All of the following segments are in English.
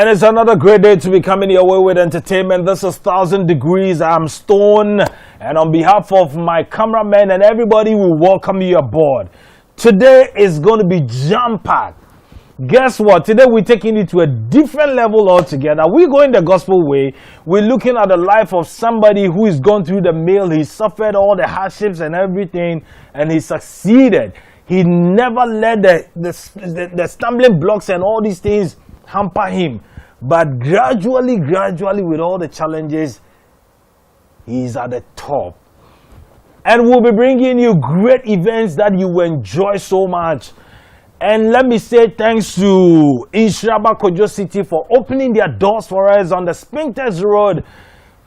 And it's another great day to be coming your way with entertainment. This is 1000 Degrees. I'm Stone. And on behalf of my cameraman and everybody, we welcome you aboard. Today is going to be jam-packed. Guess what? Today we're taking it to a different level altogether. We're going the gospel way. We're looking at the life of somebody who is gone through the mill. He suffered all the hardships and everything, and he succeeded. He never let the stumbling blocks and all these things hamper him. But gradually, with all the challenges, he's at the top. And we'll be bringing you great events that you will enjoy so much. And let me say thanks to Inshiraba Kojo City for opening their doors for us on the Spintex Road,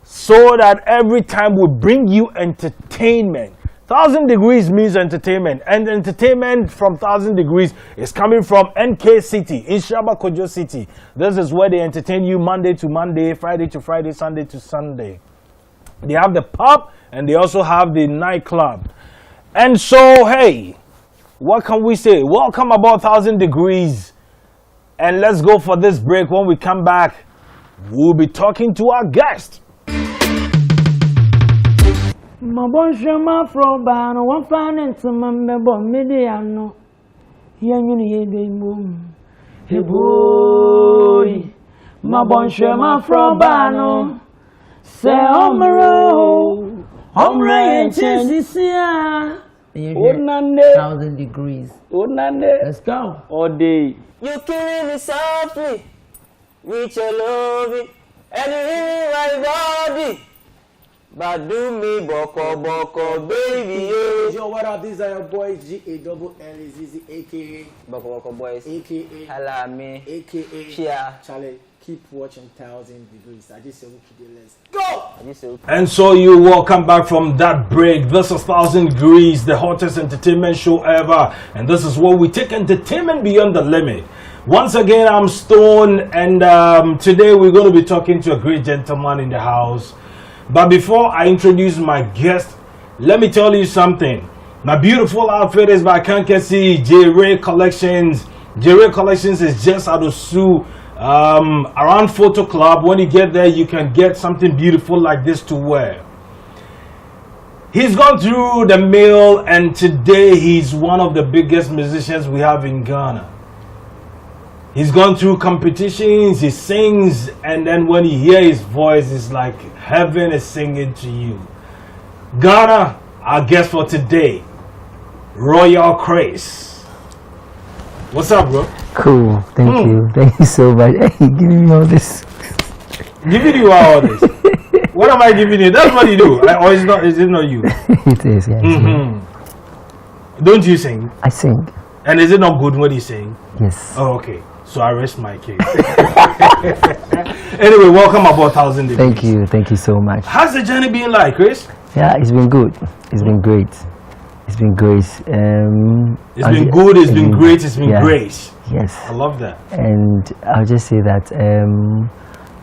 so that every time we bring you entertainment. 1000 Degrees means entertainment, and entertainment from 1000 Degrees is coming from NK City, Inshiraba Kojo City. This is where they entertain you Monday to Monday, Friday to Friday, Sunday to Sunday. They have the pub and they also have the nightclub. And so, hey, what can we say? Welcome aboard 1000 Degrees. And let's go for this break. When we come back, we'll be talking to our guest. My bonjour, from Bano, one finance, my member, Mediano. Hey boy, my bonjour, from Bano. Say, Omro, Omra, and Chessia. 1000 Degrees. Let's go. All day. You killing me softly with your loving and in my body. But do me boko baby Yo, what up? These are your boys GALLEZZ aka boko boys aka Halame aka Chia. Charlie. Keep watching 1000 Degrees. I just say let's go. And so you welcome back from that break. This is 1000 Degrees, the hottest entertainment show ever. And this is where we take entertainment beyond the limit. Once again, I'm Stone, and today we're going to be talking to a great gentleman in the house. But before I introduce my guest, let me tell you something. My beautiful outfit is by Kankesi J-Ray Collections. J-Ray Collections is just out of Sioux, around Photo Club. When you get there, you can get something beautiful like this to wear. He's gone through the mill, and today he's one of the biggest musicians we have in Ghana. He's gone through competitions, he sings, and then when you hear his voice, it's like heaven is singing to you. Ghana, our guest for today, Royal Craze. What's up, bro? Cool, thank you. Thank you so much. Hey, giving me all this. Giving you all this? What am I giving you? That's what you do. Or is it not you? It is, yes. Don't you sing? I sing. And is it not good when you sing? Yes. Oh, okay. So I rest my case. Anyway, welcome aboard 1000 Degrees. Thank you so much. How's the journey been like, Chris? Yeah, it's been good. It's been great. It's been great. It's been good, it's been great, it's been great. Yes. I love that. And I'll just say that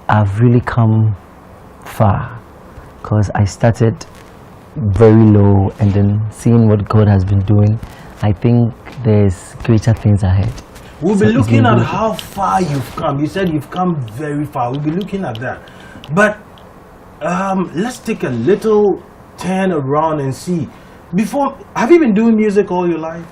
I've really come far, because I started very low, and then seeing what God has been doing, I think there's greater things ahead. We'll be looking at how far you've come. You said you've come very far. We'll be looking at that. But let's take a little turn around and see. Have you been doing music all your life?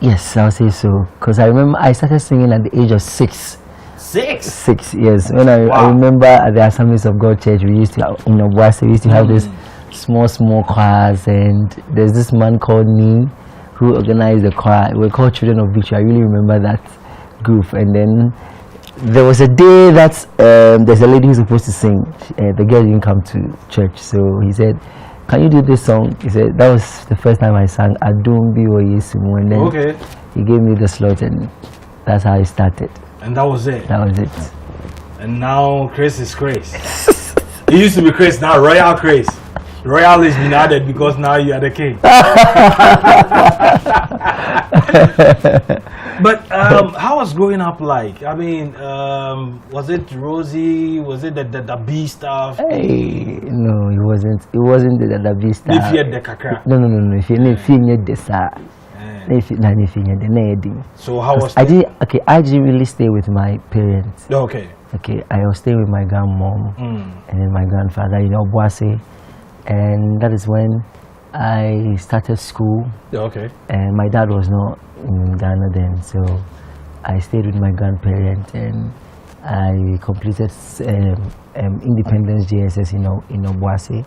Yes, I'll say so. Because I remember I started singing at the age of 6. 6? 6 years. When I remember at the Assemblies of God Church, we used to have this small choirs, and there's this man called me who organized the choir. We're called Children of Victory. I really remember that group. And then there was a day that there's a lady who's supposed to sing. The girl didn't come to church, so he said, "Can you do this song?" He said that was the first time I sang Adumbi O Yesumu, and then he gave me the slot, and that's how it started. And that was it. That was it. And now Chris is Chris. It used to be Chris, now Royal Chris. Royal is been added because now you are the king. But how was growing up like? I mean, was it rosy? Was it the B stuff? Hey, no, it wasn't the B stuff. If you had the kakra. No. If you need the sa. So how was I didn't really stay with my parents. Okay. Okay, I was staying with my grandmom and then my grandfather in Obuasi, and that is when I started school. Okay. And my dad was not in Ghana then, so I stayed with my grandparents and I completed Independence JSS in Obuasi.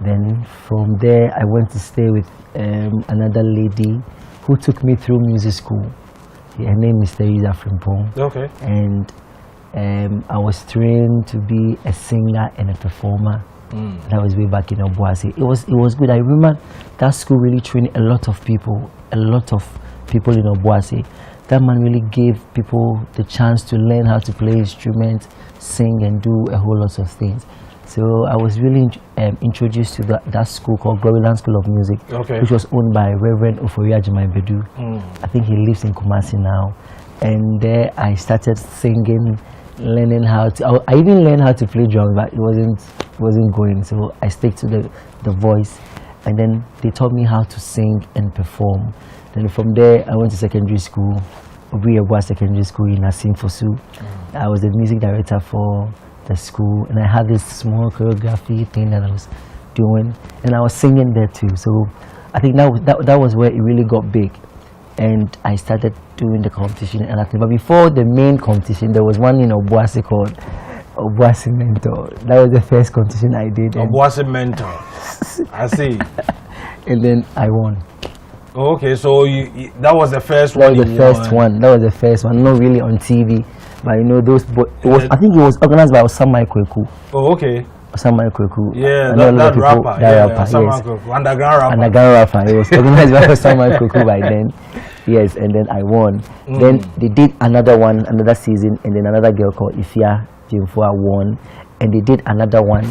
Then from there I went to stay with another lady who took me through music school. Her name is Teresa Frimpong. Okay. And I was trained to be a singer and a performer. That was way back in Obuasi. It was good. I remember that school really trained a lot of people in Obuasi. That man really gave people the chance to learn how to play instruments, sing, and do a whole lot of things. So I was really introduced to that school called Gloryland School of Music, which was owned by Reverend Oforia Jemaibedu. I think he lives in Kumasi now. And there I started singing, learning how to. I even learned how to play drums, but it wasn't going. So I stuck to the voice, and then they taught me how to sing and perform. Then from there I went to secondary school, Obuyewa Secondary School in Asimfosu. I was the music director for the school, and I had this small choreography thing that I was doing, and I was singing there too. So I think that was where it really got big, and I started doing the competition and everything. But before the main competition, there was one in Obuasi called Obuasi Mentor. That was the first competition I did. Obuasi Mentor. I see. And then I won. Oh, okay, so that was the first one. That was the first one. That was the first one. Not really on TV, but you know those. I think it was organized by Osama Kweku. Oh, okay. Osama Kweku. Yeah, that rapper. Osama yes. Kweku. Underground rapper. Underground rapper. It was organized by Osama Kweku by then. Yes, and then I won. Then they did another one, another season, and then another girl called Ifia Jimfua won, and they did another one.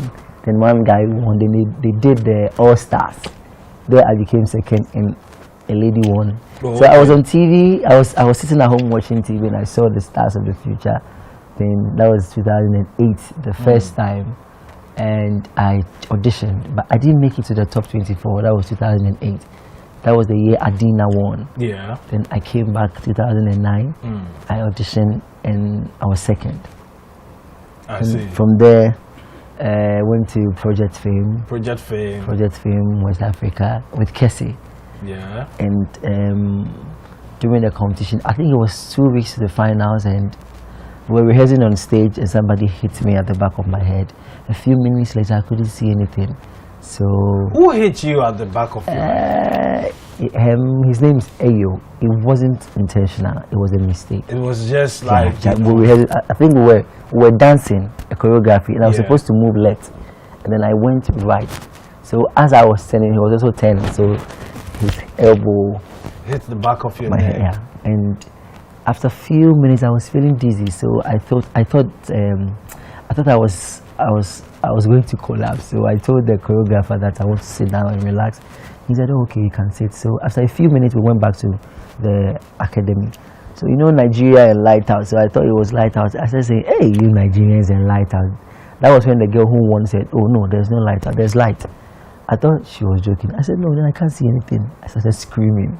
Then one guy won. Then they did the All Stars. There I became second, and a lady won. So I was on TV. I was sitting at home watching TV, and I saw the Stars of the Future. Then that was 2008, the first time, and I auditioned, but I didn't make it to the top 24. That was 2008. That was the year Adina won. Yeah. Then I came back 2009. I auditioned and I was second. I see. From there, went to Project Fame. Project Fame, West Africa with Kessie. Yeah. And during the competition, I think it was 2 weeks to the finals, and we were rehearsing on stage, and somebody hit me at the back of my head. A few minutes later, I couldn't see anything. So who hit you at the back of your head? His name is Ayo. It wasn't intentional. It was a mistake. It was just like I think we were dancing a choreography, and I was supposed to move left, and then I went right. So as I was turning, he was also turning. So his elbow hit the back of your neck. head. Yeah. And after a few minutes, I was feeling dizzy. So I thought I was going to collapse. So I told the choreographer that I want to sit down and relax. He said, "Oh, okay, you can sit." So after a few minutes, we went back to the academy. So you know Nigeria and Lighthouse. So I thought it was Lighthouse. I started saying, "Hey, you Nigerians and Lighthouse." That was when the girl who won said, "Oh no, there's no Lighthouse. There's light." I thought she was joking. I said, "No, then I can't see anything." I started screaming,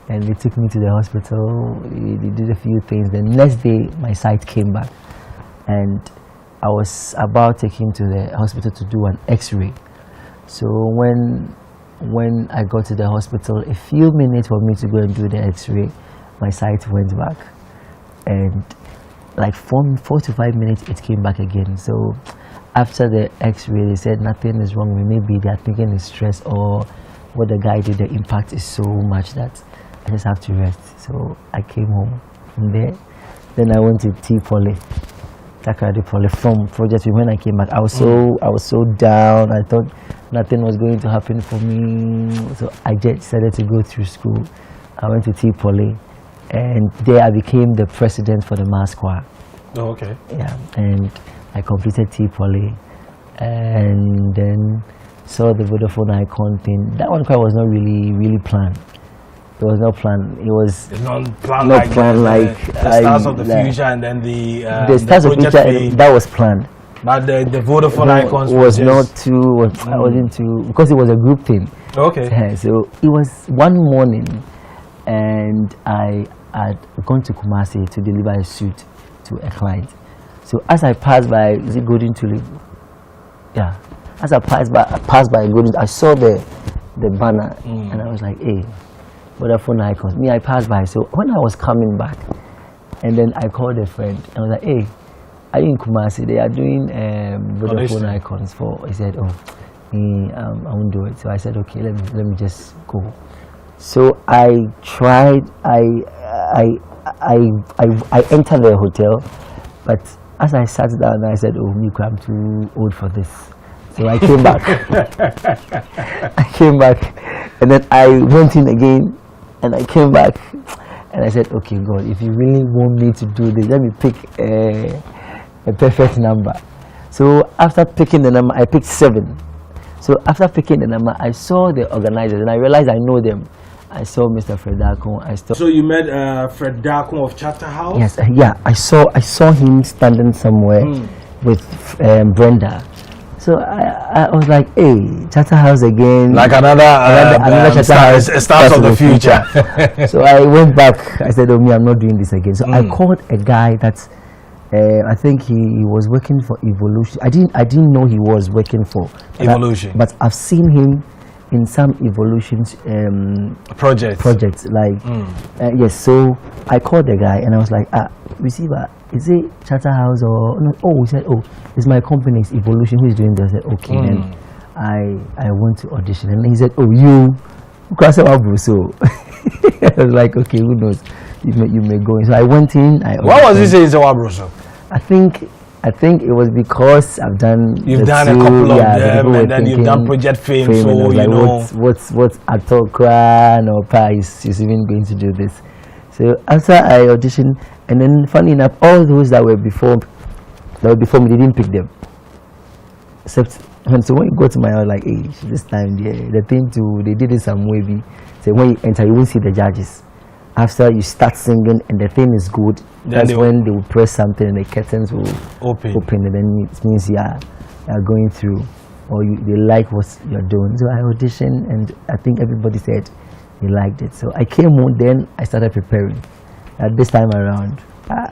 and they took me to the hospital. They did a few things. The next day, my sight came back, and I was about taken to the hospital to do an X-ray. So when I got to the hospital, a few minutes for me to go and do the X-ray, my sight went back, and like 4 to 5 minutes, it came back again. So after the X-ray, they said nothing is wrong with me. Maybe they're thinking it's stress, or what the guy did, the impact is so much that I just have to rest. So I came home from there. Then I went to T-Poly. From Project. When I came back, I was so down. I thought nothing was going to happen for me. So I just decided to go through school. I went to T-Poly, and there I became the president for the mass choir. Oh, okay. Yeah, and I completed T-Poly, and then saw the Vodafone Icon thing. That one choir was not really planned. It was not planned. It was not planned like the Stars of the Future, and then the Stars of the Future. That was planned. But the Vodafone Icons was not too. I wasn't too, because it was a group thing. Okay. So it was one morning. and I had gone to Kumasi to deliver a suit to a client. So as I passed by, is it Golden Tulip? Yeah. As I passed by Golden, I saw the banner, and I was like, hey, Vodafone Icons. Me, I passed by. So when I was coming back, and then I called a friend, and I was like, hey, are you in Kumasi? They are doing Vodafone Icons for. He said, oh, I won't do it. So I said, okay, let me just go. So I tried. I entered the hotel, but as I sat down, I said, oh, Miku, I'm too old for this. So I came back. And then I went in again, and I came back, and I said, okay, God, if you really want me to do this, let me pick a perfect number. So after picking the number, I picked 7. So after picking the number, I saw the organizers, and I realized I know them. I saw Mr. Fred Darko. So you met Fred Darko of Charterhouse? Yes, yeah. I saw him standing somewhere with Brenda. So I was like, hey, Charterhouse again. Like another Charterhouse. Stars of the future. So I went back. I said, oh, me, I'm not doing this again. So I called a guy that I think he was working for Evolution. I didn't know he was working for Evolution. But I've seen him in some Evolution projects. Like yes. So I called the guy and I was like, receiver, is it Charterhouse or no? Oh, he said, oh, it's my company, it's Evolution. Who is doing this? I said, okay, then I want to audition. And he said, oh, you, so I was like, okay, who knows? You may go in. So I went in. What was he saying, Zawabroso? I think it was because I've done. You've done a couple of them, and then you've done Project Fame. So you know what's Atokran or Pies is even going to do this. So after I auditioned, and then funny enough, all those that were before me, they didn't pick them. Except when you go to my house, like, hey, this time the thing they did it some way. So when you enter, you won't see the judges. After you start singing and the thing is good, that's when they will press something and the curtains will open, and then it means you are going through, or they like what you're doing. So I auditioned, and I think everybody said they liked it. So I came home, then I started preparing. At this time around, I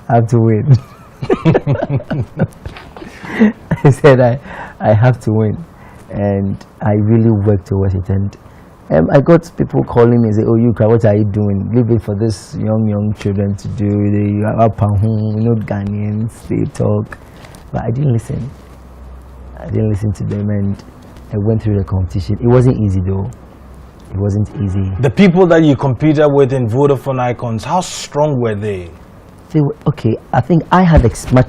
have to win. I said I have to win, and I really worked towards it. And I got people calling me and say, oh, Yuka, what are you doing? Leave it for this young children to do. They are up and home, Ghanaians, they talk. But I didn't listen. I didn't listen to them, and I went through the competition. It wasn't easy though. It wasn't easy. The people that you competed with in Vodafone Icons, how strong were they? They were, okay, I think I had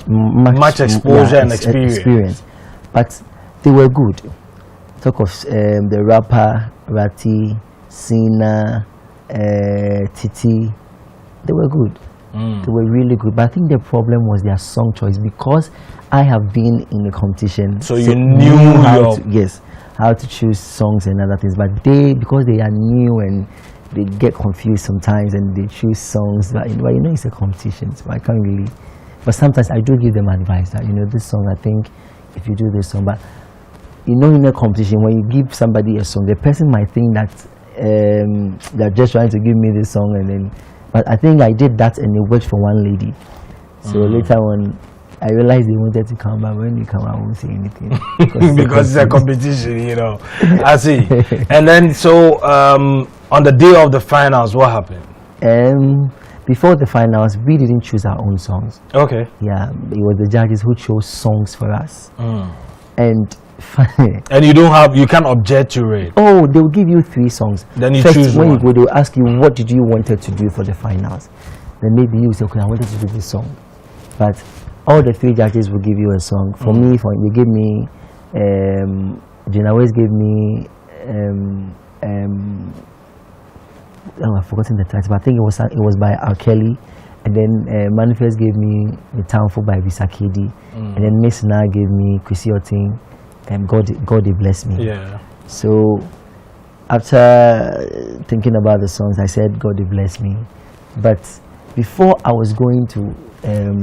much exposure and experience. But they were good. Talk of the rapper, Rati, Sina, Titi, they were good. They were really good. But I think the problem was their song choice, because I have been in the competition. So you knew how to choose songs and other things. But because they are new and they get confused sometimes and they choose songs, but you know it's a competition, so I can't really. But sometimes I do give them advice that, this song, I think if you do this song, but in a competition, when you give somebody a song, the person might think that they're just trying to give me this song, and then, but I think I did that and it worked for one lady. So later on, I realized they wanted to come, but when they come, I won't say anything because it's a competition, I see. And then, so on the day of the finals, what happened? Before the finals, we didn't choose our own songs. Okay. Yeah, it was the judges who chose songs for us. And you can't object to it. Oh, they'll give you 3 songs. Then you First, choose when one. you go, they'll ask you what did you wanted to do for the finals. Then maybe you say, okay, I wanted to do this song. But all the 3 judges will give you a song. For me, they gave me, Jane always gave me, I've forgotten the title, but I think it was by R. Kelly. And then Manifest gave me The Townful by Visa KD. And then Miss Na gave me Chrissy Oting, and God They Bless Me. Yeah. So after thinking about the songs, I said God They Bless Me. But before I was going to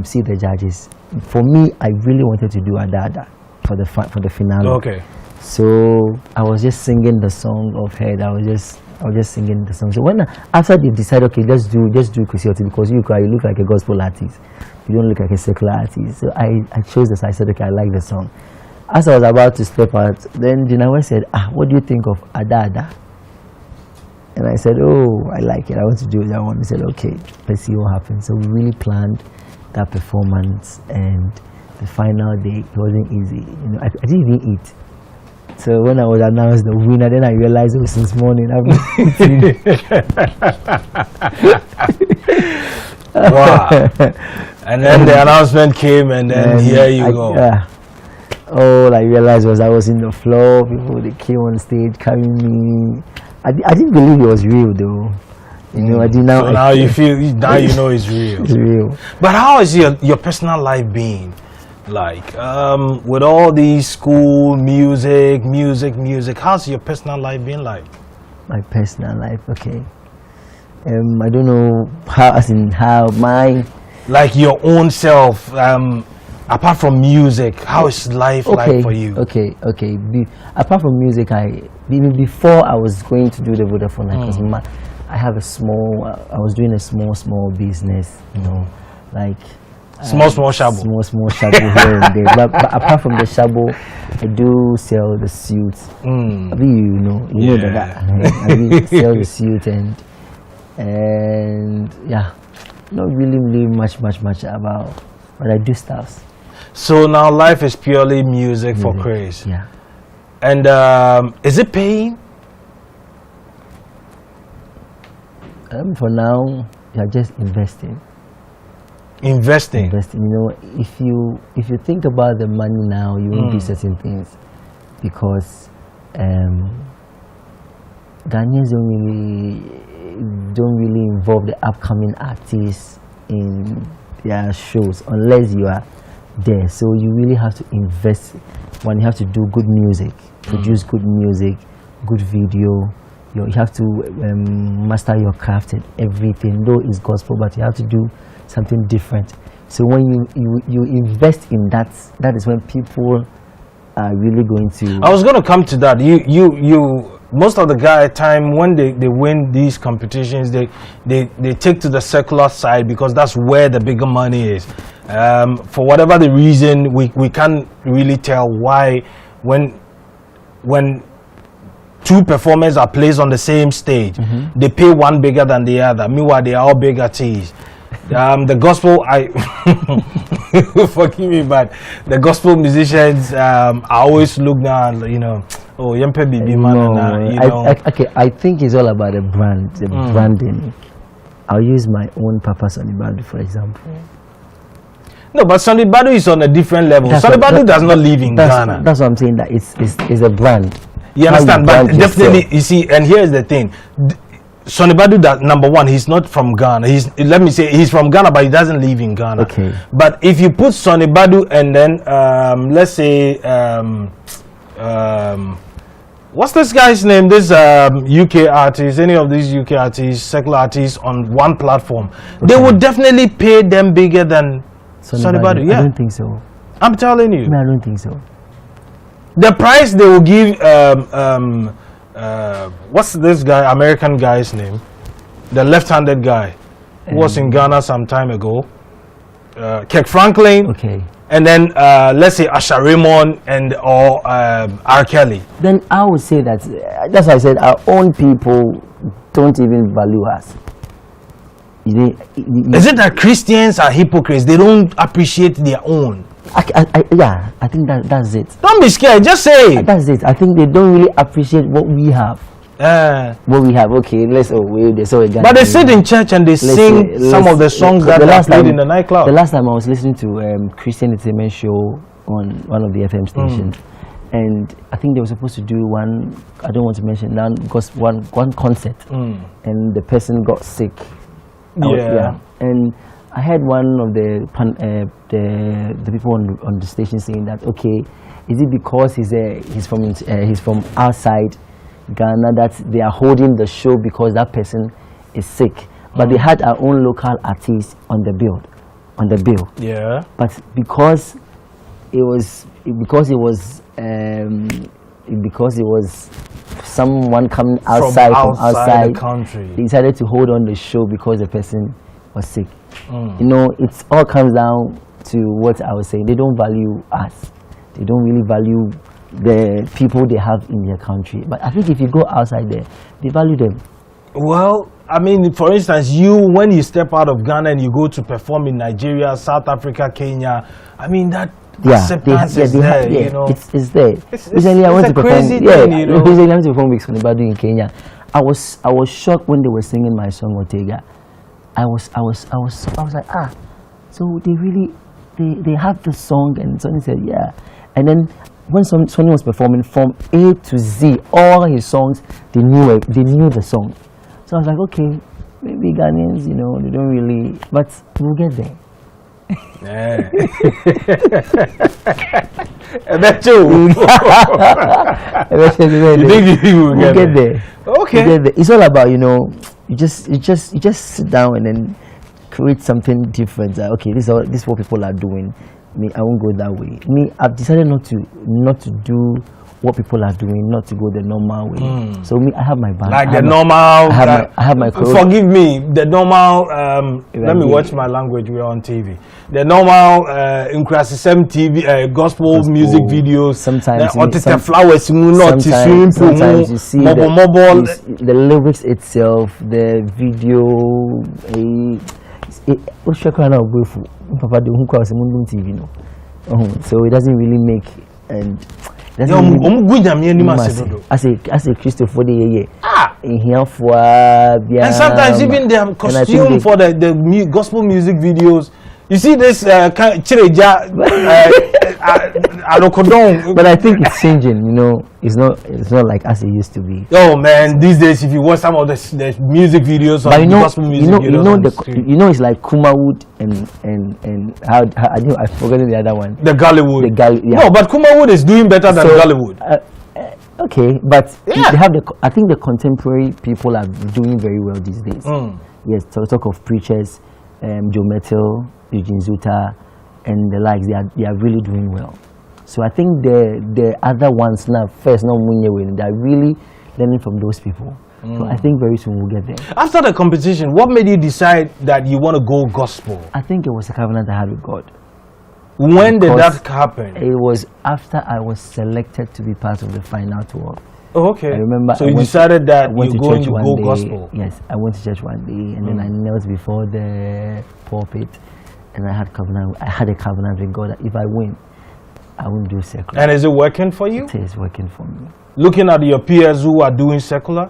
see the judges, for me, I really wanted to do Adada for the finale. Okay. So I was just singing the song of Head. I was just I was just singing the song. So after they decided, okay, just do Kwesi Orty, because you look like a gospel artist, you don't look like a secular artist. So I chose this. I said, okay, I like the song. As I was about to step out, then Dinawe said, what do you think of Ada Ada? And I said, oh, I like it. I want to do that one. He said, okay, let's see what happens. So we really planned that performance, and the final day, it wasn't easy. I didn't even eat. So when I was announced the winner, then I realized it was since morning. I've been Wow. And then the announcement came, and then here you go. All I realized was I was in the floor. People, they came on stage carrying me. I didn't believe it was real, though. I didn't know. So now you feel, now you know it's real. It's real. But how is your personal life been? Like, with all these school, music, how's your personal life been like? My personal life, okay. I don't know how mine. Like your own self, apart from music, how is life like for you? Okay. Apart from music, before I was going to do the Vodafone, because I have I was doing a small business, like small shabo. Small shabo here and there. But apart from the shabo, I do sell the suits. You know that. I sell the suit and yeah, not really much about, but I do stuff. So now life is purely music for Chris. Yeah. And is it paying? For now, you're just investing. Investing. If you think about the money now, you won't do certain things, because Ghanaians don't really involve the upcoming artists in their shows unless you are there. So you really have to invest when you have to do good music, produce good music, good video. You have to master your craft and everything. Though it's gospel, but you have to do something different. So when you invest in that, that is when people are really going to. I was going to come to that. You most of the time when they win these competitions, they take to the secular side, because that's where the bigger money is. For whatever the reason, we can't really tell why when two performers are placed on the same stage, they pay one bigger than the other. Meanwhile, they are all big artists. The gospel, forgive me, but the gospel musicians always look down, oh, Yempe Bibi man. I think it's all about the brand, branding. I'll use my own Papa Sonny Badu, for example. No, but Sonny Badu is on a different level. Sonny Badu does not live in Ghana. That's what I'm saying, that it's a brand. You understand? But definitely, you see, and here's the thing. Sonny Badu, that number one, he's not from Ghana. He's from Ghana, but he doesn't live in Ghana. Okay. But if you put Sonny Badu and then let's say what's this guy's name? This UK artist, any of these UK artists, secular artists on one platform, they would definitely pay them bigger than Sonny Badu. Yeah. I don't think so. I'm telling you. No, I don't think so. The price they will give what's this guy, American guy's name, the left-handed guy who was in Ghana some time ago, Kirk Franklin, okay, and then let's say Asha Raymond or R. Kelly. Then I would say that's why I said our own people don't even value us. Is it that Christians are hypocrites? They don't appreciate their own. Yeah, I think that's it. Don't be scared, just say it. That's it. I think they don't really appreciate what we have. What we have, okay, but they sit in church and they sing some of the songs that are played in the nightclub. The last time I was listening to Christian Entertainment Show on one of the FM stations, and I think they were supposed to do one, I don't want to mention now, because one concert, and the person got sick. And I heard one of the people on the station saying that, okay, is it because he's from outside Ghana that they are holding the show because that person is sick? But they had our own local artists on the bill. Yeah. But because it was someone coming outside from outside the country. They decided to hold on the show because the person was sick. You know, it all comes down to what I was saying. They don't value us. They don't really value the people they have in their country. But I think if you go outside there, they value them. Well, I mean, for instance, when you step out of Ghana and you go to perform in Nigeria, South Africa, Kenya, I mean, that acceptance is there, you know. It's there. Recently, I went to perform. Recently, I went to perform with Sonibadu in Kenya. I was shocked when they were singing my song Ortega. I was like, so they really they have the song, and Sonny said, yeah. And then when Sonny was performing from A to Z, all his songs, they knew the song. So I was like, okay, maybe Ghanaians, you know, they don't really, but we'll get there. Yeah. Eventually, you think we'll get there? Okay. We'll get there. It's all about, you know, you just sit down and then create something different. Okay, this is what people are doing. Me, I won't go that way. Me, I've decided not to do what people are doing, not to go the normal way. So me, I have my band. Like the normal. I have my forgive me. The normal. Let me watch my language. We're on TV. The normal Nkrasisem TV gospel music videos. Sometimes flowers. Sometimes you see the lyrics itself, the video. So it doesn't really make and. As a Christopher, and sometimes even their costume for the gospel music videos. You see this but I think it's changing, you know. It's not like as it used to be. Oh man, these days if you watch some of the music videos of gospel music videos, you know it's like Kumawood and how I've forgotten the other one. The Gollywood. Yeah. No, but Kumawood is doing better than Gollywood. Okay, but they have I think the contemporary people are doing very well these days. Yes, talk of preachers, Joe Mettle, Eugene Zuta, and the likes. They are really doing well. So I think the other ones now, first not Munyewe, they are really learning from those people. So I think very soon we'll get there. After the competition, what made you decide that you want to go gospel? I think it was a covenant I had with God. When did that happen? It was after I was selected to be part of the final tour. Oh, okay. I remember. So you decided that you're going to go gospel. Yes, I went to church one day, and then I knelt before the pulpit, and I had a covenant with God that if I win, I won't do secular. And is it working for you? It is working for me. Looking at your peers who are doing secular,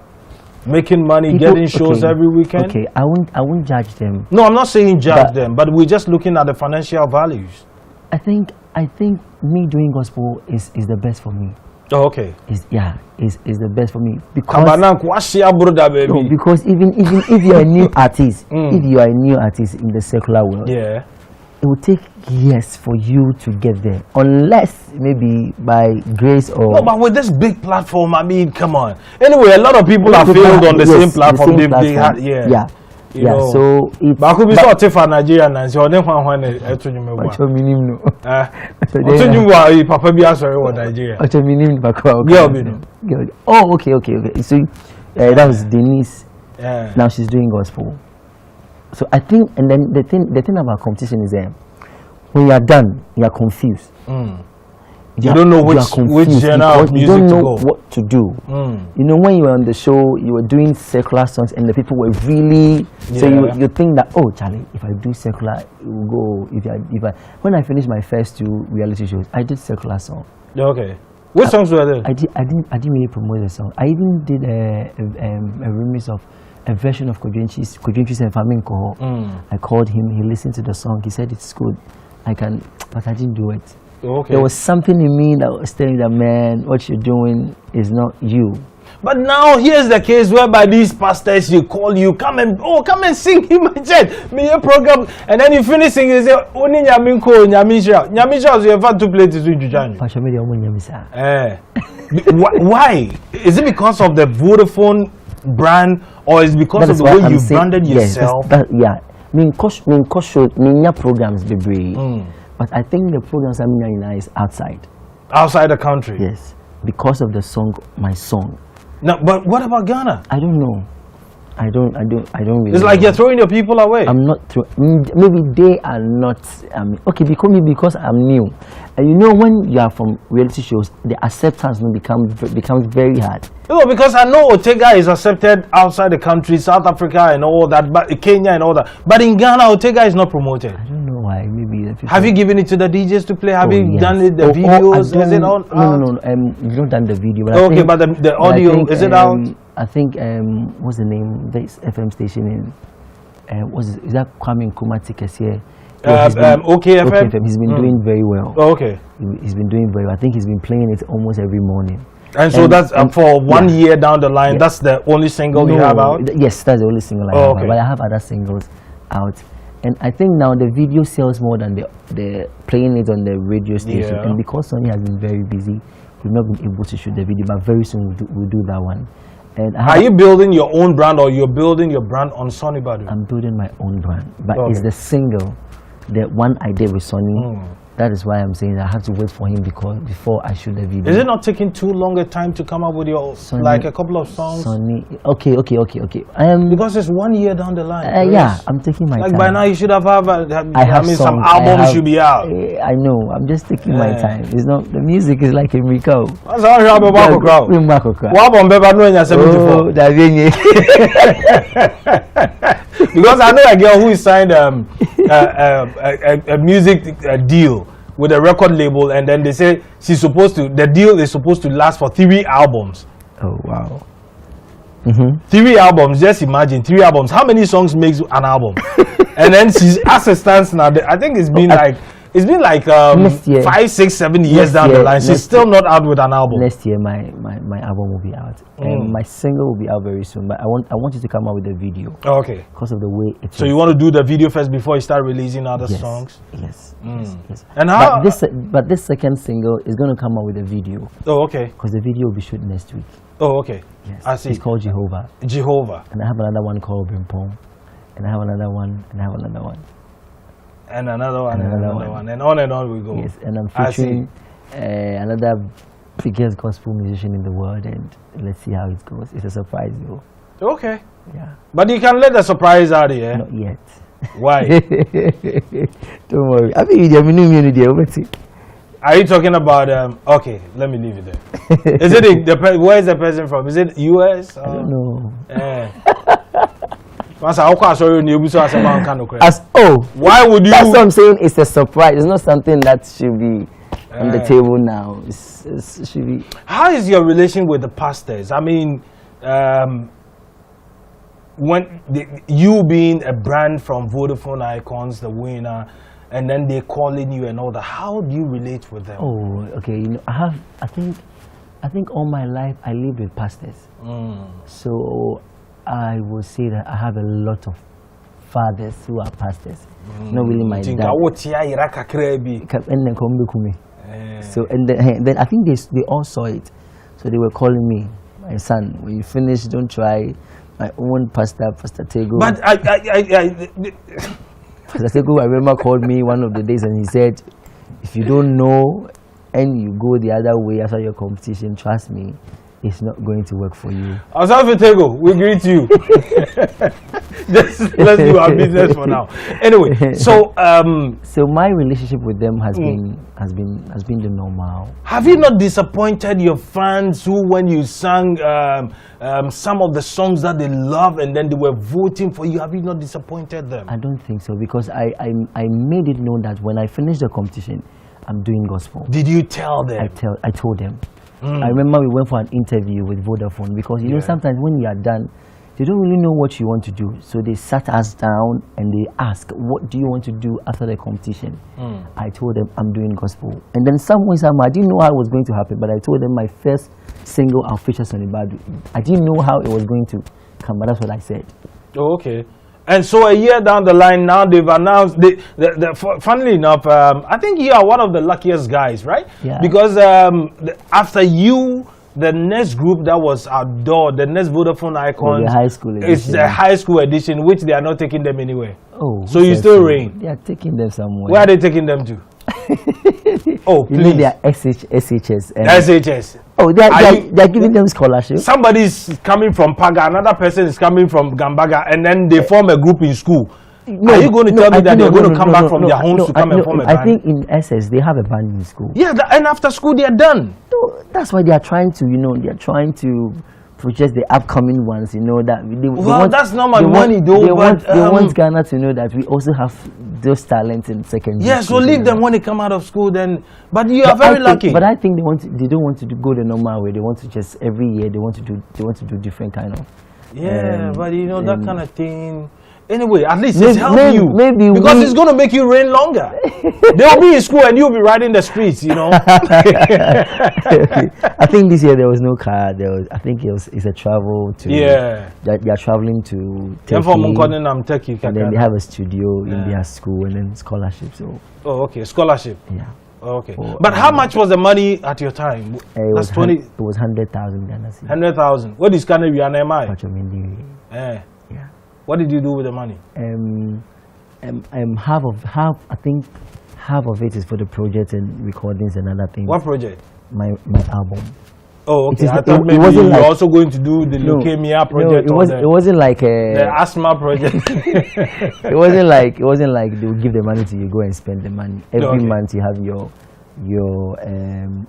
making money, getting shows every weekend. Okay, I won't judge them. No, I'm not saying judge them, but we're just looking at the financial values. I think me doing gospel is the best for me. Oh, okay. Is the best for me because even if you're a new artist, if you are a new artist in the secular world, yeah, it will take years for you to get there, unless maybe by grace or. No, but with this big platform, I mean, come on. Anyway, a lot of people have failed on the same platform. They had, yeah. You know, so it's. But I could be sort of Nigeria and so then when Papa be answering Nigeria. Oh, okay. So that was Denise. Yeah. Now she's doing gospel. So I think, and then the thing about competition is when you are done, you are confused. You don't know which genre of music you don't know to go. what to do. You know, when you were on the show, you were doing secular songs, and the people were really. So you think that, oh, Charlie, if I do secular, it will go. When I finished my first 2 reality shows, I did secular songs. Okay. What songs were there? I didn't really promote the song. I even did a remix of a version of Kojunchis and Flamenco. I called him. He listened to the song. He said it's good. But I didn't do it. Okay. There was something in me that was telling that, man, what you're doing is not you. But now here's the case whereby these pastors, you call you, come and sing in my church, me a program, and then you finish singing, you say, Oni Nyaminko, Nyamisha, you have had 2 places with Jujanyu. Why? Is it because of the Vodafone brand, or is it because of the way you branded yourself? Yes, programs be brave. But I think the programs I'm in is outside. Outside the country? Yes. Because of the song, my song. No, but what about Ghana? I don't know. I don't really It's like know. you're throwing your people away. I'm not maybe they are not okay because I'm new, and you know when you are from reality shows, the acceptance becomes very hard. No, because I know Ortega is accepted outside the country, South Africa and all that, but Kenya and all that. But in Ghana, Ortega is not promoted. I don't know why. Maybe the people Have you given it to the DJs to play? Have you yes. done it? The I've videos? Is it done- on? No. You've not done the video. But Okay, but the audio, is it out? I think what's the name? This FM station in is that Kwame Nkrumah here? OKFM? He's been doing very well. Oh, okay. He's been doing very well. I think he's been playing it almost every morning. And so that's for 1 year down the line, Yeah. that's the only single you have out? Yes, that's the only single I Oh, have okay. out. But I have other singles out. And I think now the video sells more than the playing it on the radio station. Yeah. And because Sonny has been very busy, we've not been able to shoot the video. But very soon we'll do that one. And I Are you building your own brand or you're building your brand on Sonny Badu? I'm building my own brand. But Okay. it's the single, the one I did with Sonny. That is why I'm saying I have to wait for him before I shoot the video. Is it not taking too long a time to come up with your, Sonny- like a couple of songs? Sonny, okay. Because it's 1 year down the line. Yeah, I'm taking my Like time. by now you should have I have some songs. albums should be out. I know. I'm just taking my Yeah. time. It's not the music is like a Rico. That's how you have a back crowd. What about Beba no in your 74? Oh, that venue. Because I know a girl who is signed a music deal with a record label, and then they say the deal is supposed to last for 3 albums. Oh wow. 3 albums, just imagine 3 albums. How many songs makes an album? And then she's as it stands now, I think it's been like Next year. 5, 6, 7 years Next down the year, line. She's next still not out with an album. Next year my album will be out. And my single will be out very soon. But I want you to come out with a video Oh, okay. because of the way it So you want to do the video first before you start releasing other songs? Yes. And how? But this second single is going to come out with a video Oh, okay. because the video will be shot next week. Oh, okay. Yes. I see. It's called Jehovah. Jehovah. And I have another one called Bimpom. And I have another one. And I have another one. And another one, And and another another one. one, and on we go. Yes. And I'm I see. featuring another biggest gospel musician in the world. And let's see how it goes. It's a surprise though. Okay. Yeah. But you can let the surprise out here. Not yet. Why? Don't worry. I mean, I'm new community. Are you talking about okay, let me leave it there. Is it where is the person from? Is it US? I don't know. Why would you? That's what I'm saying. It's a surprise. It's not something that should be on the table now. It should be. How is your relation with the pastors? I mean, you being a brand from Vodafone Icons, the winner, and then they're calling you and all that. How do you relate with them? Oh, okay. You know, I think all my life I lived with pastors. So I would say that I have a lot of fathers who are pastors. Not really my dad. So and then I think they all saw it. So they were calling me, my son, when you finish, don't try my own pastor, Pastor Tego. But Pastor Tego, I remember called me one of the days and he said, if you don't know and you go the other way after your competition, trust me, it's not going to work for you. Asaf Tego, we greet you. Just let's do our business for now. Anyway, so so my relationship with them has been the normal. have you not disappointed your fans who, when you sang some of the songs that they love and then they were voting for you, have you not disappointed them? I don't think so because I made it known that when I finish the competition, I'm doing gospel. Did you tell them? I told them. I remember we went for an interview with Vodafone because you know sometimes when you are done, they don't really know what you want to do. So they sat us down and they asked, what do you want to do after the competition? I told them I'm doing gospel. And then somehow I didn't know how it was going to happen, but I told them my first single I'll feature Sonny Badu. I didn't know how it was going to come, but that's what I said. Oh, okay. And so a year down the line, now they've announced. Funnily enough, I think you are one of the luckiest guys, right? Yeah. Because after you, the next group that was outdoor, the next Vodafone Icons, the high school edition. It's the high school edition, which they are not taking them anywhere. Oh, So you still reign. They are taking them somewhere. Where are they taking them to? Oh, You know please. they are SHS. And SHS. Oh, they are giving them scholarship. Somebody is coming from Paga, another person is coming from Gambaga, and then they form a group in school. No, are you going to tell me that they're going to come back from no, their homes to come and form a band? I think in SS they have a band in school. Yeah, and after school they are done. No, that's why they are trying to, they are trying to project the upcoming ones. That that's not my money, though. They want Ghana to know that we also have those talents in secondary. Yeah, so leave them when they come out of school. Then, but you are very lucky. But I think they don't want to go the normal way. They want to just every year they want to do different kind of. Yeah, but that kind of thing. Anyway, at least it's helping you. Maybe because it's going to make you reign longer. They'll be in school and you'll be riding the streets, I think this year there was no car. I think it's a travel to. Yeah. They are traveling to Turkey. And then they have a studio in their school and then scholarship. So. Oh, okay, scholarship. Yeah. Oh, okay. But how much was the money at your time? It was 100,000 Ghana cedis. 100,000. What is Ghana NMI? Yeah. What did you do with the money? I think half of it is for the project and recordings and other things. What project? My album. Oh, okay. I thought maybe you were also going to do the leukemia project. No, it wasn't like the asthma project. It wasn't like they would give the money to you, go and spend the money. Every month you have your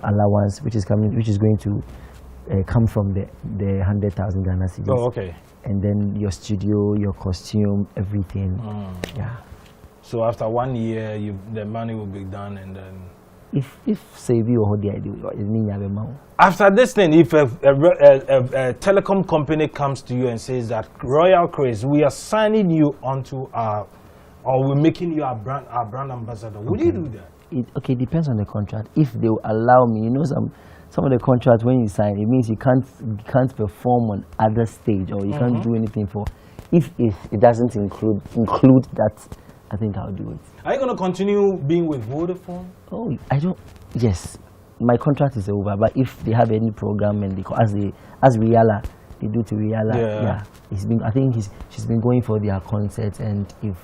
allowance, which is going to come from the 100,000 Ghana cedis. Oh, okay. And then your studio, your costume, everything. Yeah. So after 1 year, the money will be done, and then. If Sebi or the idea, after this thing, if a telecom company comes to you and says that Royal Craze, we are signing you onto or we're making you our brand ambassador, would you do that? It depends on the contract. If they will allow me, some of the contracts when you sign, it means you can't perform on other stage or you can't do anything for. If it doesn't include that, I think I'll do it. Are you going to continue being with Vodafone? Oh, I don't. Yes, my contract is over. But if they have any program and as Riala, they do to Riala. Yeah. I think she's been going for their concerts, and if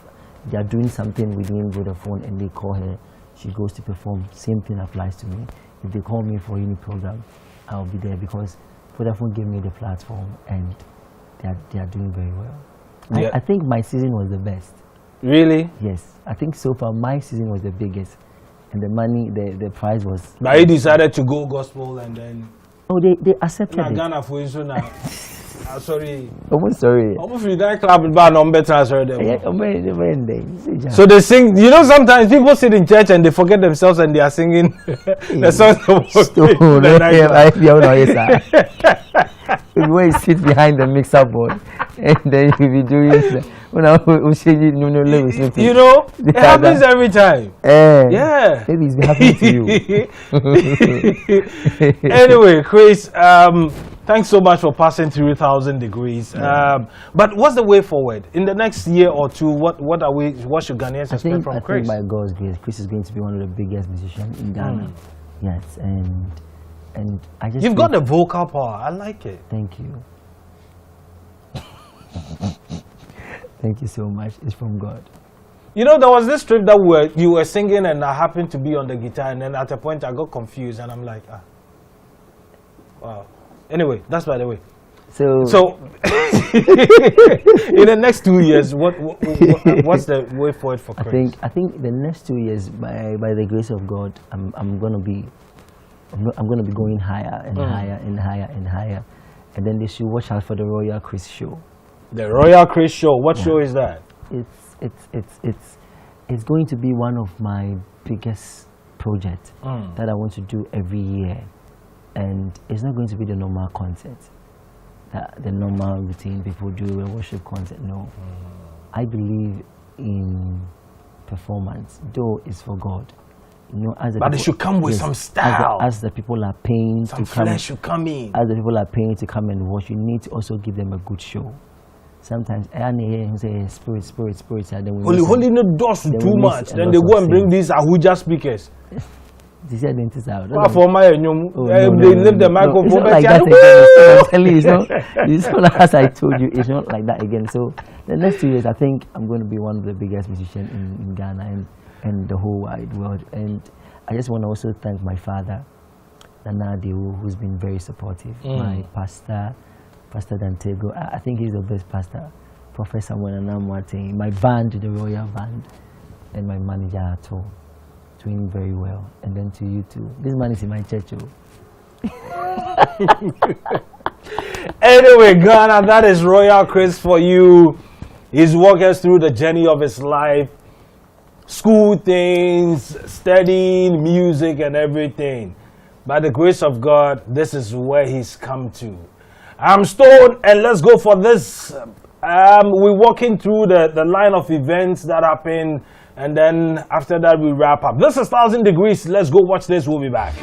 they are doing something within Vodafone and they call her, she goes to perform. Same thing applies to me. If they call me for any program, I'll be there because Vodafone gave me the platform and they are doing very well. Yeah. I think my season was the best. Really? Yes. I think so far my season was the biggest. And the money, the prize was... But you decided to go gospel and then... Oh, they accepted it. Ghana for you, so now... sorry. I'm sorry. Almost you die club about number sorry. So they sing. Sometimes people sit in church and they forget themselves and they are singing the songs of when you sit behind the mixer board and then you be doing it happens every time. Yeah. Maybe it's been happening to you. Anyway, Chris, thanks so much for passing through 1,000 degrees. But what's the way forward? In the next year or two, what should Ghanaians expect from Chris? I think by God's grace, Chris is going to be one of the biggest musicians in Ghana. Yes, and I just... You've got the vocal power. I like it. Thank you. Thank you so much. It's from God. There was this trip that you were singing and I happened to be on the guitar, and then at a point I got confused and I'm like, wow. Anyway, that's by the way. So in the next 2 years, what's the way forward for Chris? I think the next 2 years, by the grace of God, I'm gonna be going higher and higher and higher and higher, and then they should watch out for the Royal Chris show. The Royal Chris show. What show is that? It's going to be one of my biggest projects that I want to do every year, and it's not going to be the normal concert, the normal routine people do, a worship concert. No, I believe in performance, though it's for God. But it should come with some style. As the people are paying some flesh should come in. As the people are paying to come and watch, you need to also give them a good show. Sometimes I say spirit, and then holy no does too much. Then they go and bring these Ahuja speakers. This is dentist out. They lift the microphone. It's not like that again. I'm telling you, it's not as I told you. It's not like that again. So the next 2 years, I think I'm going to be one of the biggest musicians in Ghana and the whole wide world. And I just want to also thank my father Pastor Nadio, who's been very supportive. My pastor, Pastor Dantego, I think he's the best pastor. Professor Mwananamwate, my band, the Royal Band, and my manager Ato, doing very well. And then to you too. This man is in my church. Anyway, Ghana, that is Royal Chris for you. He's walking us through the journey of his life, school things, studying, music, and everything. By the grace of God, this is where he's come to. I'm Stone, and let's go for this. We're walking through the line of events that happened, and then after that, we wrap up. This is 1000 Degrees. Let's go watch this. We'll be back.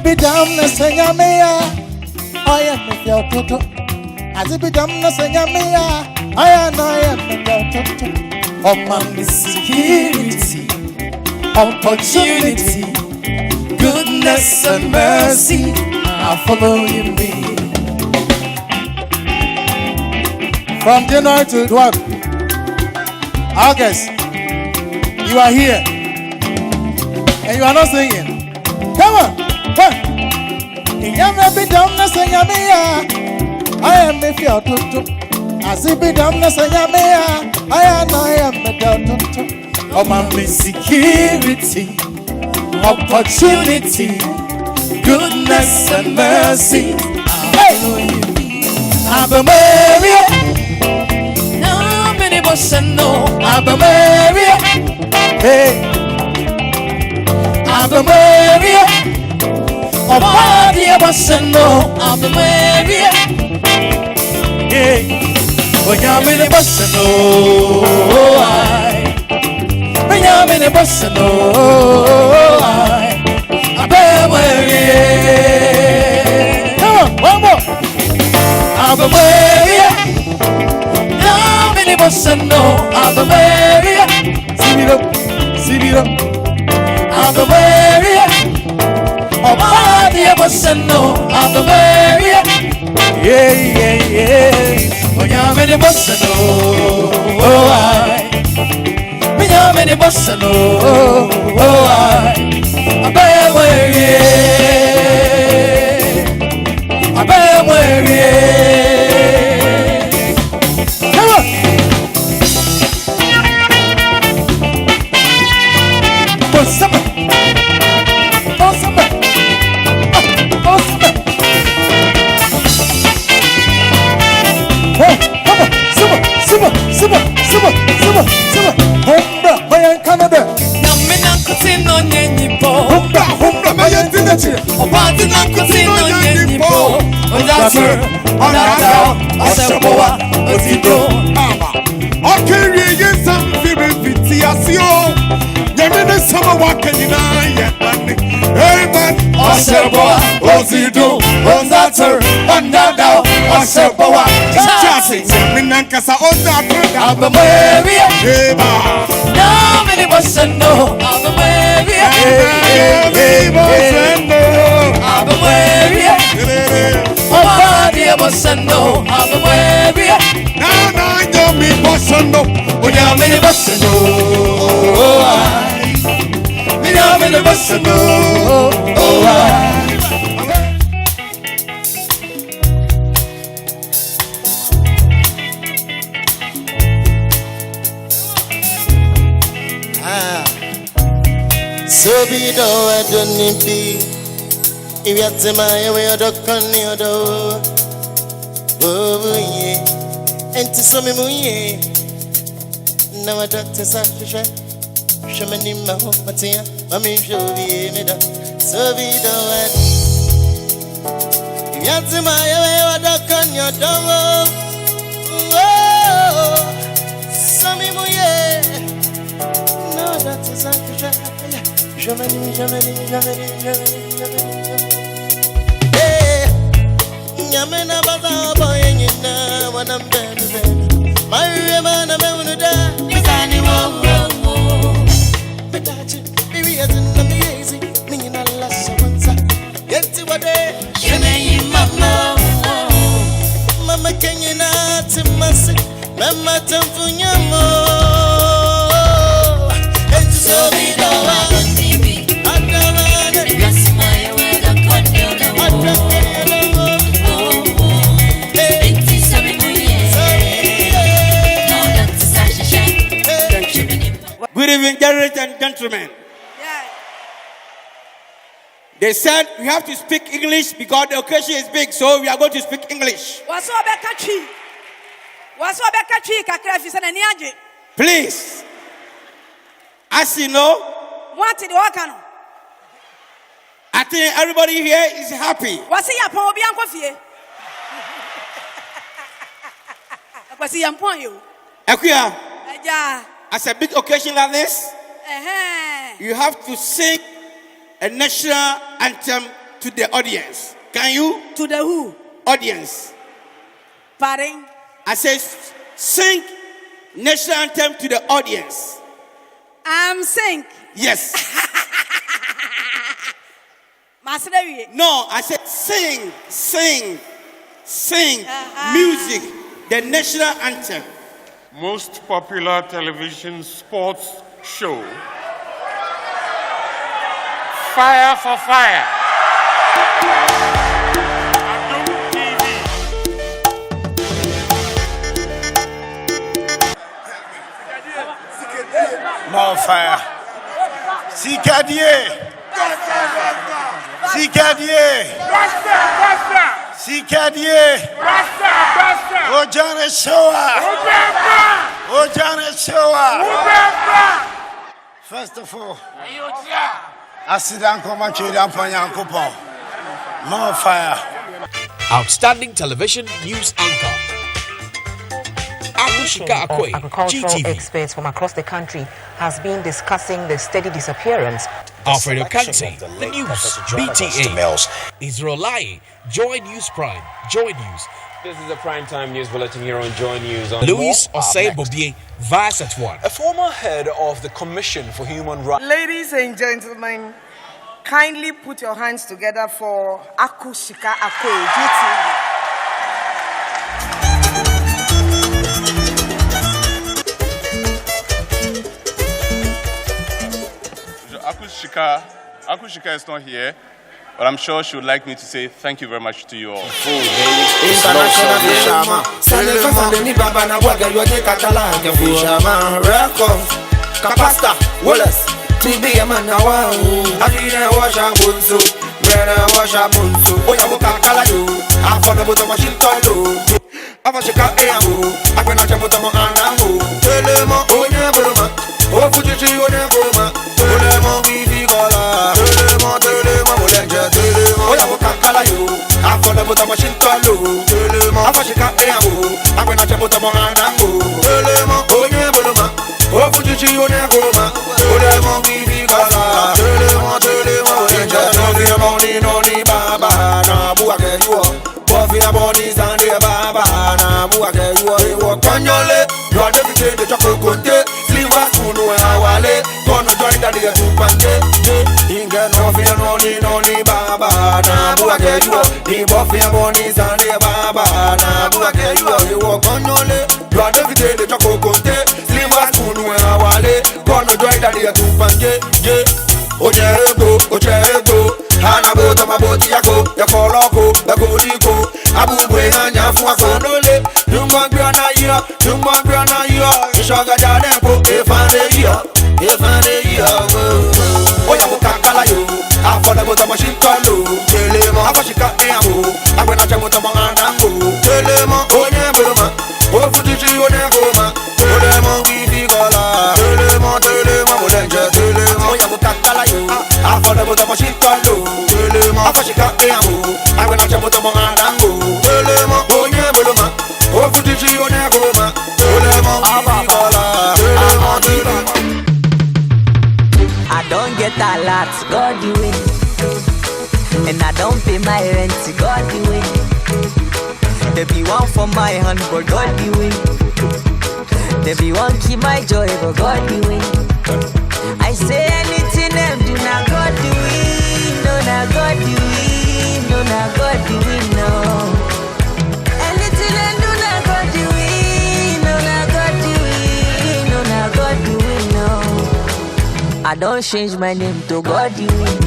Be damn na senya mea I am with your toto as it be damn na senya mea I am with your toto oh my security opportunity goodness and mercy are following me from January to what August you are here and you are not singing come on I am if you're tutu. As if be damn na sanyamea. I am a tutu. Oh my security, opportunity, goodness and mercy. Hey, Abba Maria. No many bossa no. Abba Maria. Hey, Abba Maria. Oh, body of a no, I'm the Maria. Yeah, when I'm in a bus, no, when I'm in a bus, no, I'm come on, one more. I'm the Maria. I'm in a bus, no, I'm the Maria. See it up. I'm the Maria. Oh, body of a no, I'm the Maria. Yeah. Oh, yeah, many bossa no. Oh, many bossa no. Oh, I bear where come on. Bossa. Abba Maria, no many bossa no, Abba Maria, Abba Maria, oh body of bossa no, Abba Maria, no, you me bossa no, oh yeah, many bossa no, me no many bossa no, oh so be do I don't be if you have my way or doc on the other oh yeah and to some me now a doctor said show me my home matia mami show me me da so be do I if Yatsima yawe wadakan your dongo. Sami muye. No, that is not Hey, Yamena Baza boy in you when I'm dead. My man, I'm going to die. Mikani wo. Betachi, baby, as in the easy. Nina last once. Get to what day. Shemay, mama. Mama, can you not to mass? Mama, Tamfunyamo. And so be the one. Good evening, ladies and gentlemen. Yeah. They said we have to speak English because the occasion is big, so we are going to speak English. Please, as you know, I think everybody here is happy. Akuya, as a big occasion like this, you have to sing a national anthem to the audience. Can you? To the who? Audience. Pardon? I say sing national anthem to the audience. Sing. Yes. No, I said sing. Music, the national anthem. Most popular television sports show. Fire for Fire. Adum TV. More fire. Sikadie. Ojana Showa. First of all, I sit down, come and trade up on your coupon. More fire. Outstanding television news anchor. Agricultural experts from across the country has been discussing the steady disappearance. Alfredo Kante, the news, BTA, Israel Lai, Joy News Prime, Joy News. This is the primetime news bulletin here on Joy News. Louis Osei-Bobie, Vice at One. A former head of the Commission for Human Rights. Ladies and gentlemen, kindly put your hands together for Akushika Akwe, GTV. Akushika is not here, but I'm sure she would like me to say thank you very much to you all. I I don't get a lot, God do it. And I don't pay my rent, God do it. There be one for my hand, but God do it. There be one keep my joy, but God do it. I say anything them do not God do it. No, not God do it. No, not God do it, no. Anything them do not God do it. No, not God do it. No, not God do it, no. I don't change my name to God do it.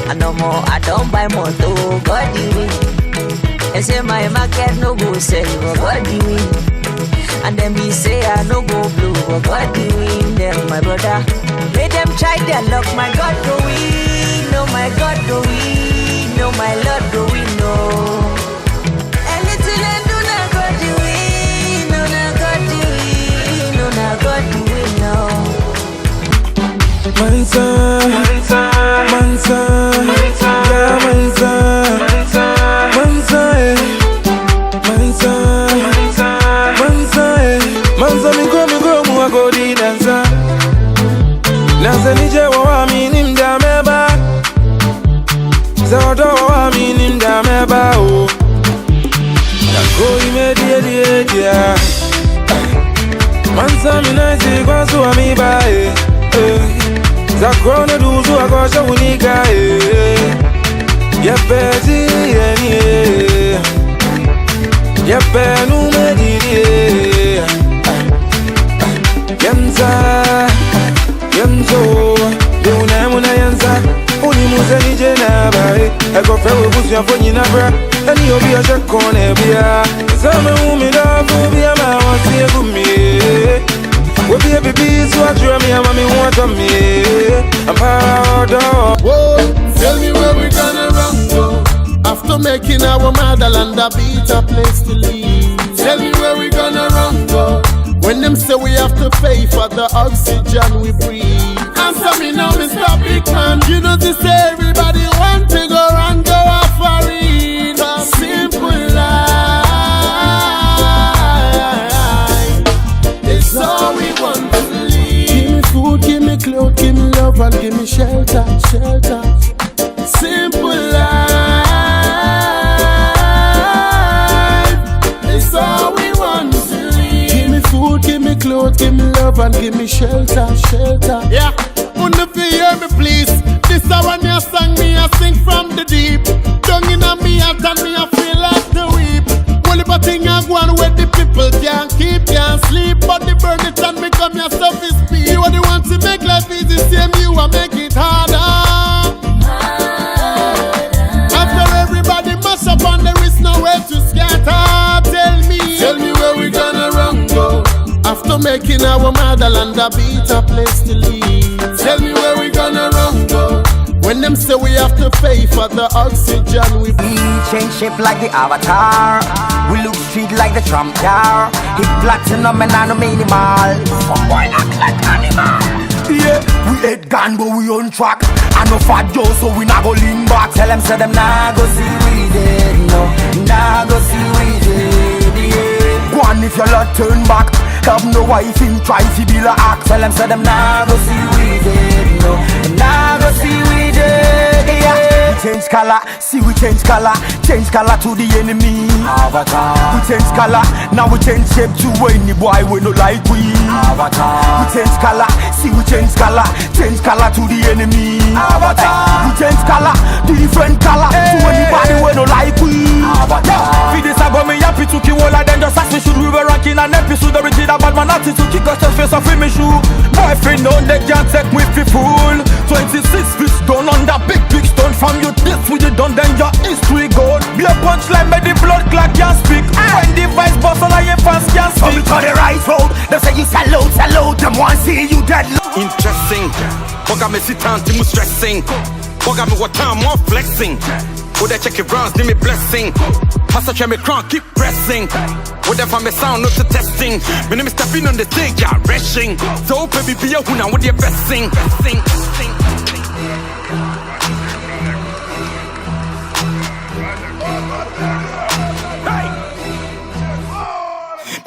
I no more, I don't buy more to God do it. They say my market no go sell, but God do it. And then me say I no go blue, but God do it. Them my brother, let them try their luck. My God go in, no my God go in, no my Lord go in, no. Anything I do not God do it, no not God do it, no not God do it, no. Mansa, Mansa, Mansa, yeah, Mansa, Mansa, Mansa, Mansa, Mansa, mi go di dansa. Nansa ni je wa mi nim da meba. Zodo wa mi nim da meba o. Na go immediate. Mansa mi na si kwa so mi ba Zakrona duzu akosha unika Yepezi yeni Yepenu mediri Yenza Yenzo Deunemu na yenza Uni muzeni jenaba Eko fewe busu ya fonyi na bra Eni obi ya shakone biya Zame umidafu biya mawasi egumi we be a baby, so I dream me, and mommy want me. I'm proud of. Whoa, tell me where we gonna run go. After making our motherland a better place to live. Tell me where we gonna run go. When them say we have to pay for the oxygen we breathe. Answer me now, Mr. Big Man. You know this everybody want to go and go off for it. A simple life. It's all we want to live. Give me food, give me clothes, give me love, and give me shelter, shelter. Simple life. It's all we want to live. Give me food, give me clothes, give me love, and give me shelter, shelter. Yeah, wonder if you hear me, please. This is when you sang me, I sing from the deep. Down in me, I turn me, I feel like to weep. Only but thing I go on where the people can't keep, can't sleep. But the burn it and become your self-esteem. You are the one to make life easy, same you are make it harder. After everybody mash up and there is nowhere to scatter. Tell me where we gonna run go. After making our motherland a better place to live. Tell me where we gonna run go. When them say we have to pay for the oxygen we breathe. Change shape like the avatar. We look street like the Trump tower. Hit platinum and nano minimal. Some boy act like animal. Yeah, we hate gun but we on track. I know fat Joe so we not go lean back. Tell them say them nah go see we dead. No, nah go see we dead. Yeah. Go on if your lot turn back. Have no wife him try to be like act. Tell them say them nah go see we dead. No, nah go see we dead. Yeah. We change color, see we change color to the enemy. Avatar. We change color, now we change shape to any boy we no like we. Avatar. We change color, see we change color to the enemy. Avatar. We change color, different color to anybody we no like we. Avatar. Feed this about me happy to kill all of them just as we should. We were ranking an episode original bad man attitude. Kick us the face off with me shoe. Boyfriend on they can't take me for fool. 26 feet stone on that big stone from you. This with you done then your history gone. Be a punchline by the blood clot can't speak. When the vice boss all of your fans can't speak. Come to the right road. They say you salute. Them want see you dead. Interesting. Fuck me sit down, Timu stressing. Fuck me what time more flexing. Would I check your rounds, need me blessing. Pass a me crown, keep pressing. Whatever me sound, not to testing. My name is stepping on the stage, yeah, rushing. So baby, be a winner with your best sing.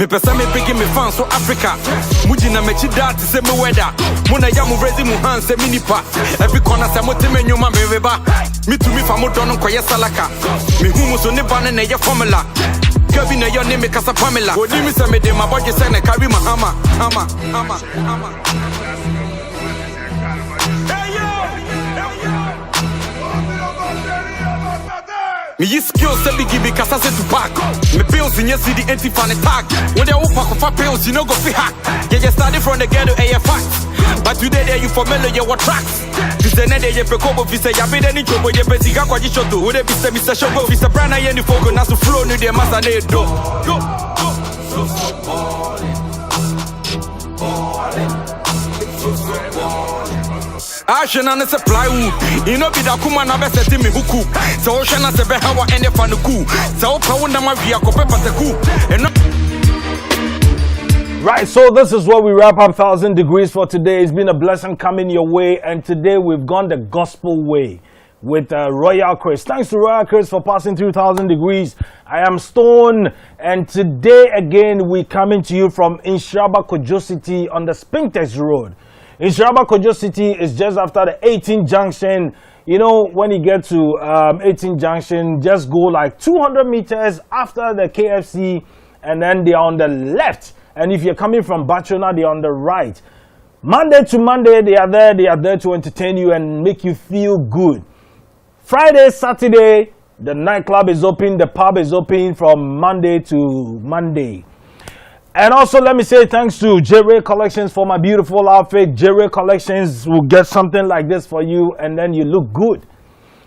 Me pesa me bring me fans so Africa. Mujina me chida to say me weather. Muna ya mu raise mu hands say minipa. Every corner say mo teme nyuma me reba. Me to me fa mo don ko salaka. Me humu so ne ban na ye formula. Gabi na your name kasa Pamela. Odi mi say me de my body say na carry my hammer. Me use skills to be give me cause I said to back. Me bills in your city empty fan tag. When they open for pills, you know go fi hack. Yeah, you started from the ghetto AFX. But today there you familiar you what tracks. This is another you precobo fi say ya be any trouble you be siga kwa jishoto. Would be say Mr. Shogo fi say brand I any fogo na so flow no dey massa dey do. Go. Action and supply wood. You know, be the Kuma na best me huku. So, ocean as a behawa and if I no cool. So, Pawuna Mavia Copepa Taku. Right, so this is where we wrap up 1,000 Degrees for today. It's been a blessing coming your way, and today we've gone the gospel way with Royal Chris. Thanks to Royal Chris for passing through 1,000 Degrees. I am Stone, and today again we coming to you from Inshraba Kojo City on the Spintex Road. Inshraba Kojo City is just after the 18 junction. You know, when you get to 18 junction, just go like 200 meters after the KFC, and then they are on the left. And if you're coming from Bachona, they're on the right. Monday to Monday, they are there to entertain you and make you feel good. Friday, Saturday, the nightclub is open, the pub is open from Monday to Monday. And also, let me say thanks to J-Ray Collections for my beautiful outfit. J-Ray Collections will get something like this for you, and then you look good.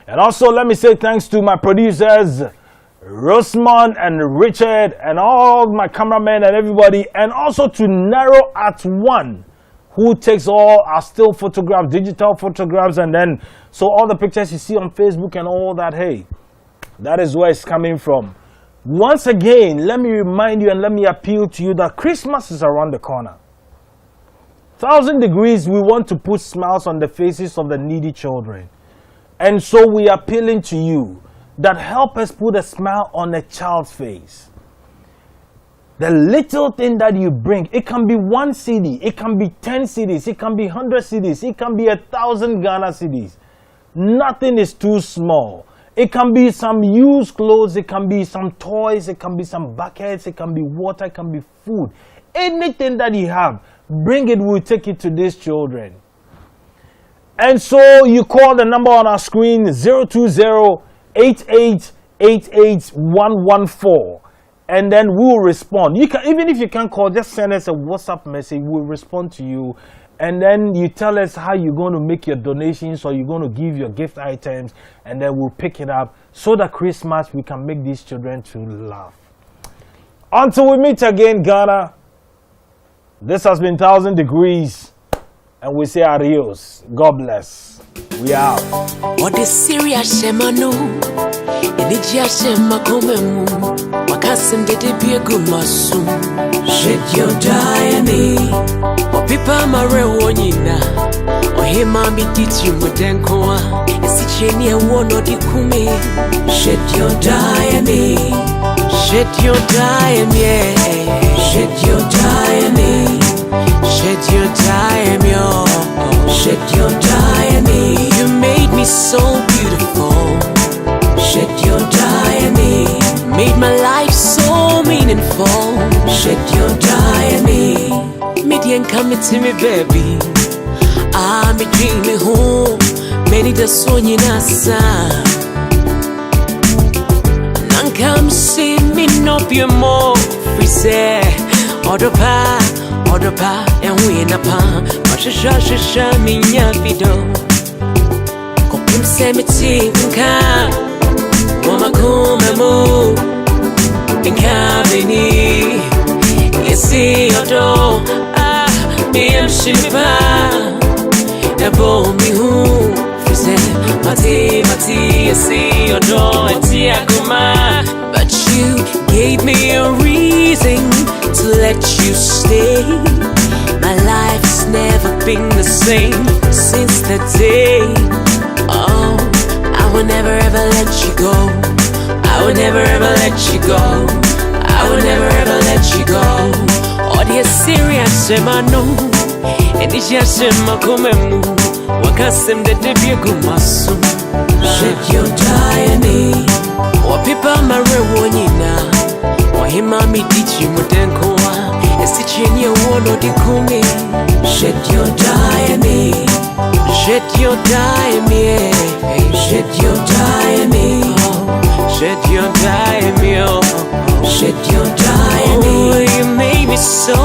And also, let me say thanks to my producers, Rosemond and Richard, and all my cameramen and everybody, and also to Narrow at One, who takes all our still photographs, digital photographs, and then so all the pictures you see on Facebook and all that, hey, that is where it's coming from. Once again, let me remind you and let me appeal to you that Christmas is around the corner. 1,000 Degrees, we want to put smiles on the faces of the needy children. And so we are appealing to you that help us put a smile on a child's face. The little thing that you bring, it can be 1 CD, it can be 10 CDs, it can be 100 CDs, it can be 1,000 Ghana CDs. Nothing is too small. It can be some used clothes, it can be some toys, it can be some buckets, it can be water, it can be food. Anything that you have, bring it, we'll take it to these children. And so you call the number on our screen, 020-8888-114, and then we'll respond. You can, even if you can't call, just send us a WhatsApp message, we'll respond to you. And then you tell us how you're going to make your donations or you're going to give your gift items, and then we'll pick it up so that Christmas we can make these children to laugh. Until we meet again, Ghana, this has been 1,000 Degrees, and we say adios. God bless. We out. What the serious shemano, Elijah Shemakomemu, Wakasim de Biagumasu, shed your diamond. Pipa marewonina ohima mititi mudenkoa esicheni ewono dikume shed your diamond, shed your diamond, yeah. Shed your diamond, shed your diamond, yo. Shed your diamond. You made me so beautiful. Shed your diamond, made my life so meaningful. Shed your diamond. Midian coming to me, baby. I'm a dreaming home. Many the son in Asa. None come see me, no be more. Free say, Odopa, and we in a palm. Masha, me, yapido. Copim cemetery, come. Wama come move. In cabini. You see your door. Me am shipa, ebo mi hu. Fise mati, you see your door and tiaguma. But you gave me a reason to let you stay. My life's never been the same since that day. Oh, I will never ever let you go. I will never ever let you go. I will never ever let she go. All the serious semano, and it's just my comemu. Wakasem the debut kumasu. Shed your diary. Or people marewonina. Or him mami dichi mutenkoa. A stitch in your wall or the kumi. Shed your diary. Shed your diary. Shed your diary. Shed your diary. Shed your diary. Oh, you made me so.